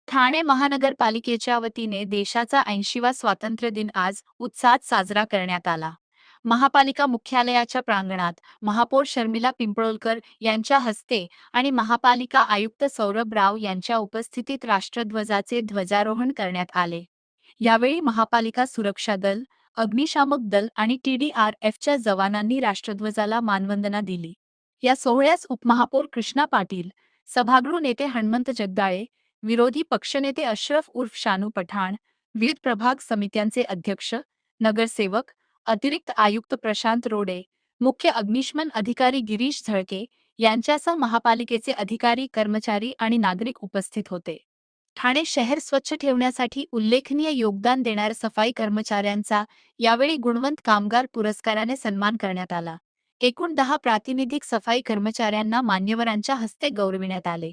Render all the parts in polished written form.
ठाणे महानगरपालिकेच्या वतीने देशाचा 80वा स्वातंत्र्य दिन आज उत्साहात साजरा करण्यात आला. महापालिका मुख्यालयाच्या प्रांगणात महापौर शर्मिला पिंपळोलकर यांच्या हस्ते आणि महापालिका आयुक्त सौरभ राव यांच्या उपस्थितीत राष्ट्रध्वजाचे ध्वजारोहण करण्यात आले. यावेळी महापालिका सुरक्षा दल, अग्निशामक दल आणि TDRFच्या जवानांनी राष्ट्रध्वजाला मानवंदना दिली. या सोहळ्यास उपमहापौर कृष्णा पाटील, सभागृह नेते हणमंत जगदाळे, विरोधी पक्षनेते अशरफ उर्फ शानू पठाण, विविध प्रभाग समित्यांचे अध्यक्ष, नगरसेवक, अतिरिक्त आयुक्त प्रशांत रोडे, मुख्य अग्निशमन अधिकारी गिरीश झळके यांच्यासह महापालिकेचे अधिकारी, कर्मचारी आणि नागरिक उपस्थित होते. ठाणे शहर स्वच्छ ठेवण्यासाठी उल्लेखनीय योगदान देणाऱ्या सफाई कर्मचाऱ्यांचा यावेळी गुणवंत कामगार पुरस्काराने सन्मान करण्यात आला. एकूण 10 प्रातिनिधिक सफाई कर्मचाऱ्यांना मान्यवरांच्या हस्ते गौरविण्यात आले.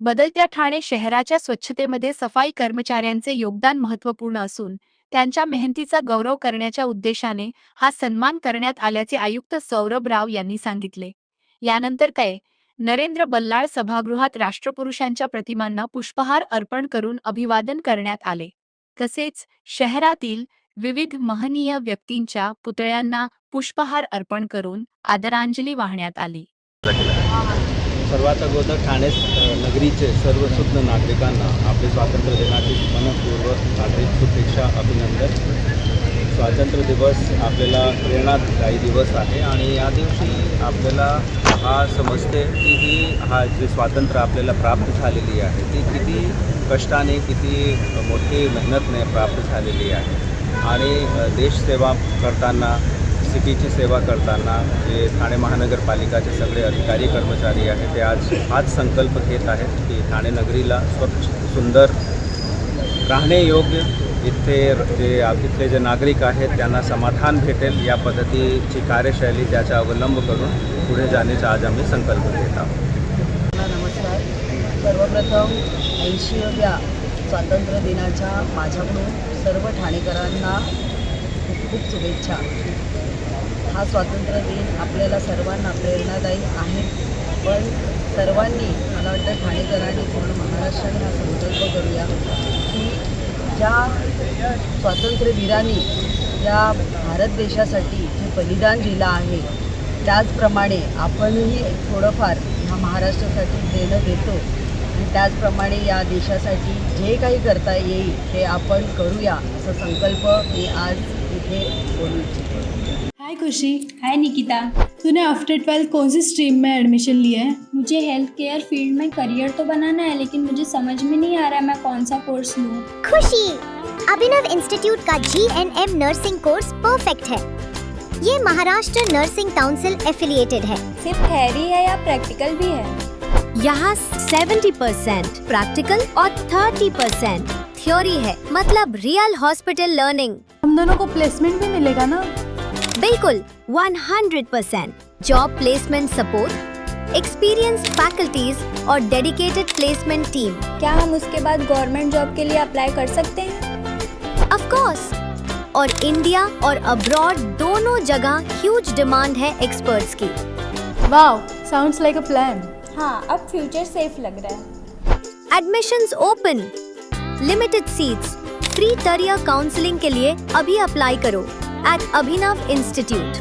बदलत्या ठाणे शहराच्या स्वच्छतेमध्ये सफाई कर्मचाऱ्यांचे योगदान महत्त्वपूर्ण असून त्यांच्या मेहनतीचा गौरव करण्याच्या उद्देशाने हा सन्मान करण्यात आल्याचे आयुक्त सौरभ राव यांनी सांगितले. यानंतर नरेंद्र बल्लाळ सभागृहात राष्ट्रपुरुषांच्या प्रतिमांना पुष्पहार अर्पण करून अभिवादन करण्यात आले. तसेच शहरातील विविध महनीय व्यक्तींच्या पुतळ्यांना पुष्पहार अर्पण करून आदरांजली वाहण्यात आली. सर्वात अगोदर ठाणे नगरीचे सर्व शुद्ध नागरिकांना आपले स्वातंत्र्य दिनाची मनपूर्वक हार्दिक शुभेच्छा, अभिनंदन. स्वातंत्र्य दिवस आपल्याला प्रेरणादायी दिवस आहे आणि या दिवशी आपल्याला हा समजते की हा जे स्वातंत्र्य आपल्याला प्राप्त झालेली आहे ती किती कष्टाने, किती मोठी मेहनतने प्राप्त झालेली आहे. आणि देशसेवा करताना, सिटीची सेवा करताना जे ठाणे महानगरपालिकाचे सगळे अधिकारी कर्मचारी आहेत ते आज हाच संकल्प घेत आहेत की ठाणे नगरीला स्वच्छ, सुंदर, राहणे योग्य, इथले जे नागरिक आहेत त्यांना समाधान भेटेल या पद्धतीची कार्यशैली, त्याचा अवलंब करून पुढे जाण्याचा आज आम्ही संकल्प घेत आहोत. नमस्कार. सर्वप्रथम 80व्या स्वातंत्र्य दिनाच्या माझ्याकडून सर्व ठाणेकरांना खूप खूप शुभेच्छा. हा स्वातंत्र्य दिन आपल्याला सर्वांना प्रेरणादायी आहे, पण सर्वांनी, मला वाटतं ठाणेकरांनी, पूर्ण महाराष्ट्राने हा संकल्प करूया की ज्या स्वातंत्र्यवीरांनी या भारत देशासाठी जे बलिदान दिलं आहे त्याचप्रमाणे आपणही थोडंफार ह्या महाराष्ट्रासाठी देणं देतो आणि त्याचप्रमाणे या देशासाठी जे काही करता येईल ते आपण करूया असा संकल्प मी आज इथे बोलू इच्छितो. हाय खुशी. हाय निकिता. तूने आफ्टर 12 कौन सी स्ट्रीम में एडमिशन लिया है? मुझे हेल्थ केयर फील्ड में करियर तो बनाना है, लेकिन मुझे समझ में नहीं आ रहा मैं कौन सा कोर्स लूँ. खुशी, अभिनव इंस्टीट्यूट का GNM नर्सिंग कोर्स परफेक्ट है. ये महाराष्ट्र नर्सिंग काउंसिल एफिलिएटेड है. सिर्फ थ्योरी है या प्रैक्टिकल भी है? यहाँ 70% प्रैक्टिकल और 30% थ्योरी है, मतलब रियल हॉस्पिटल लर्निंग. हम दोनों को प्लेसमेंट भी मिलेगा ना? बिल्कुल 100% job placement support, experienced faculties और डेडिकेटेड प्लेसमेंट टीम. क्या हम उसके बाद गवर्नमेंट जॉब के लिए अप्लाई कर सकते हैं? Of course. और इंडिया और अब्रॉड दोनों जगह ह्यूज डिमांड है एक्सपर्ट्स की. Wow, sounds like a plan. हाँ, अब फ्यूचर सेफ लग रहा है. Admissions open, limited seats, free career counselling के लिए अभी अप्लाई करो at Abhinav Institute.